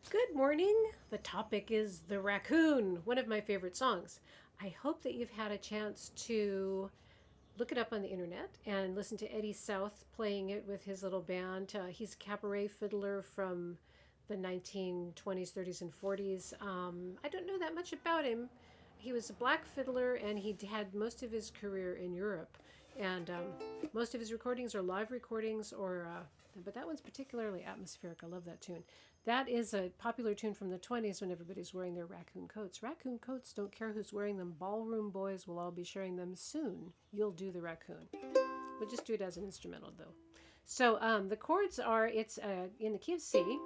Good morning. The topic is The Raccoon, one of my favorite songs. I hope that you've had a chance to look it up on the internet and listen to Eddie South playing it with his little band. He's a cabaret fiddler from the 1920s, 30s, and 40s. I don't know that much about him. He was a black fiddler and he had most of his career in Europe. And most of his recordings are live recordings, but that one's particularly atmospheric. I love that tune. That is a popular tune from the 20s when everybody's wearing their raccoon coats. Raccoon coats don't care who's wearing them. Ballroom boys will all be sharing them soon. You'll do the raccoon. We'll just do it as an instrumental though. So the chords are, it's in the key of C,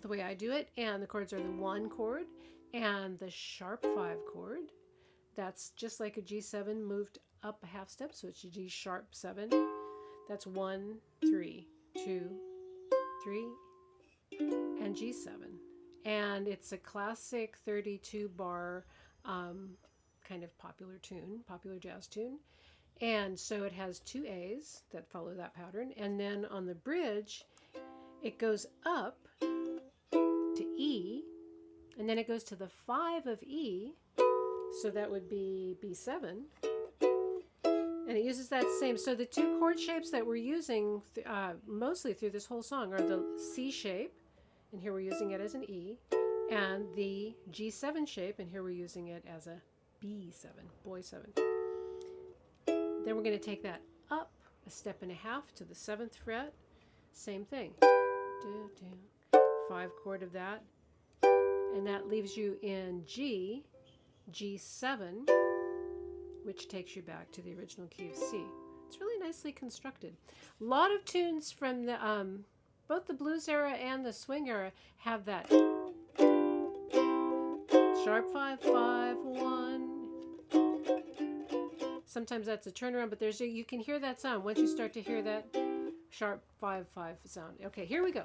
the way I do it, and the chords are the 1 chord and the sharp 5 chord. That's just like a G7 moved up a half step, so it's a G sharp 7. That's 1, 3, 2, 3, and G7. And it's a classic 32 bar kind of popular tune, popular jazz tune. And so it has 2 A's that follow that pattern. And then on the bridge, it goes up to E, and then it goes to the 5 of E, so that would be B7. And it uses that same. So the 2 chord shapes that we're using mostly through this whole song are the C shape, and here we're using it as an E, and the G7 shape, and here we're using it as a B7, boy 7. Then we're going to take that up a step and a half to the 7th fret. Same thing. 5 chord of that. And that leaves you in G, G7, which takes you back to the original key of C. It's really nicely constructed. A lot of tunes from the both the blues era and the swing era have that sharp 5 5 1. Sometimes that's a turnaround, but you can hear that sound once you start to hear that sharp 5 5 sound. Okay, here we go.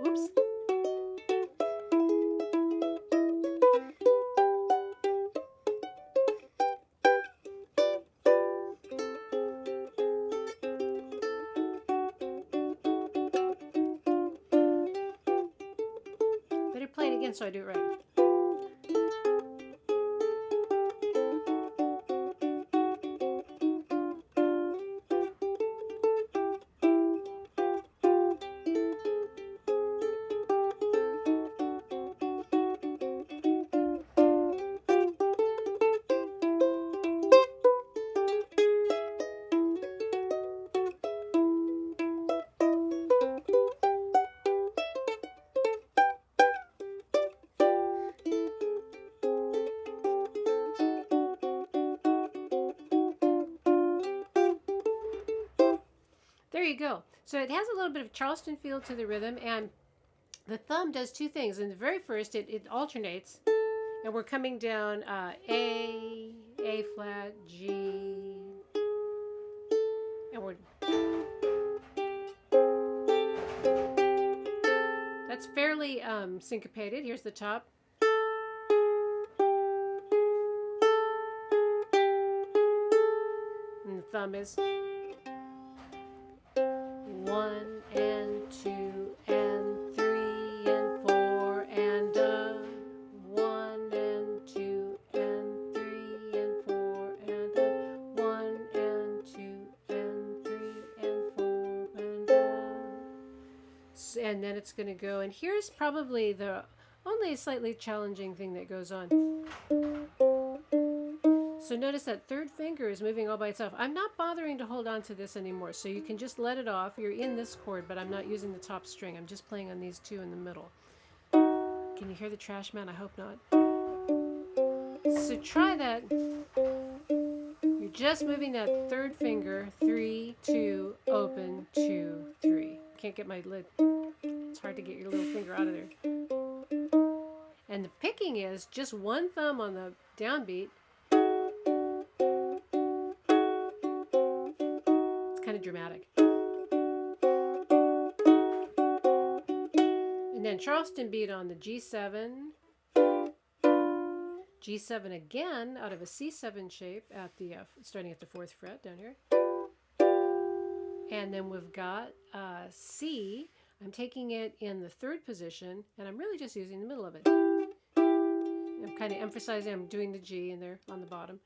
Oops. Better play it again so I do it right. There you go. So it has a little bit of Charleston feel to the rhythm, and the thumb does 2 things. In the very first, it alternates, and we're coming down A flat, G, and that's fairly syncopated. Here's the top. And the thumb is 1 and 2 and 3 and 4 and 1 and 2 and 3 and 4 and 1 and 2 and 3 and 4 and and then it's going to go, and here's probably the only slightly challenging thing that goes on. So notice that 3rd finger is moving all by itself. I'm not bothering to hold on to this anymore, so you can just let it off. You're in this chord, but I'm not using the top string. I'm just playing on these 2 in the middle. Can you hear the trash man? I hope not. So try that. You're just moving that 3rd finger, 3, 2, open, 2, 3. Can't get my lid. It's hard to get your little finger out of there. And the picking is just 1 thumb on the downbeat, kind of dramatic. And then Charleston beat on the G7, G7 again out of a C7 shape at the starting at the 4th fret down here. And then we've got C. I'm taking it in the 3rd position, and I'm really just using the middle of it. I'm kind of emphasizing I'm doing the G in there on the bottom.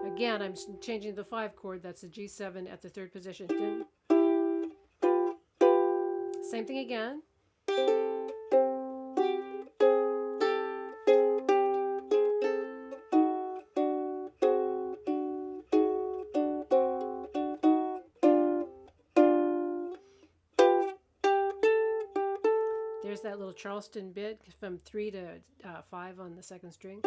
Again, I'm changing the 5 chord. That's the G7 at the 3rd position. Same thing again. There's that little Charleston bit from 3 to 5 on the 2nd string.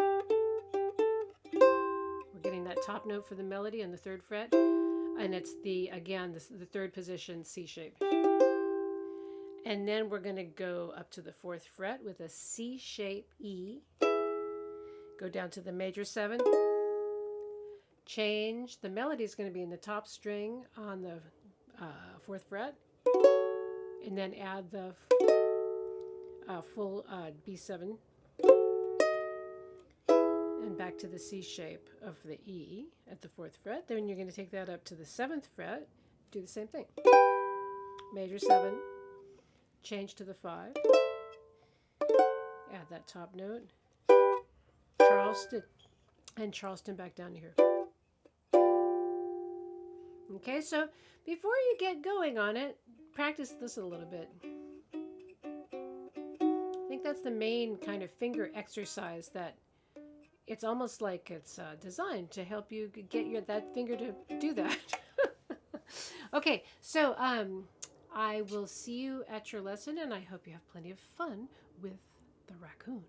We're getting that top note for the melody on the 3rd fret, and it's the 3rd position C shape. And then we're going to go up to the 4th fret with a C shape E. Go down to the major 7. Change. The melody is going to be in the top string on the 4th fret, and then add the full B7 and back to the C shape of the E at the 4th fret. Then you're going to take that up to the 7th fret, do the same thing. Major 7, change to the 5, add that top note, Charleston, and Charleston back down to here. Okay, so before you get going on it, practice this a little bit. I think that's the main kind of finger exercise that it's almost like it's designed to help you get that finger to do that. Okay, so I will see you at your lesson, and I hope you have plenty of fun with the raccoon.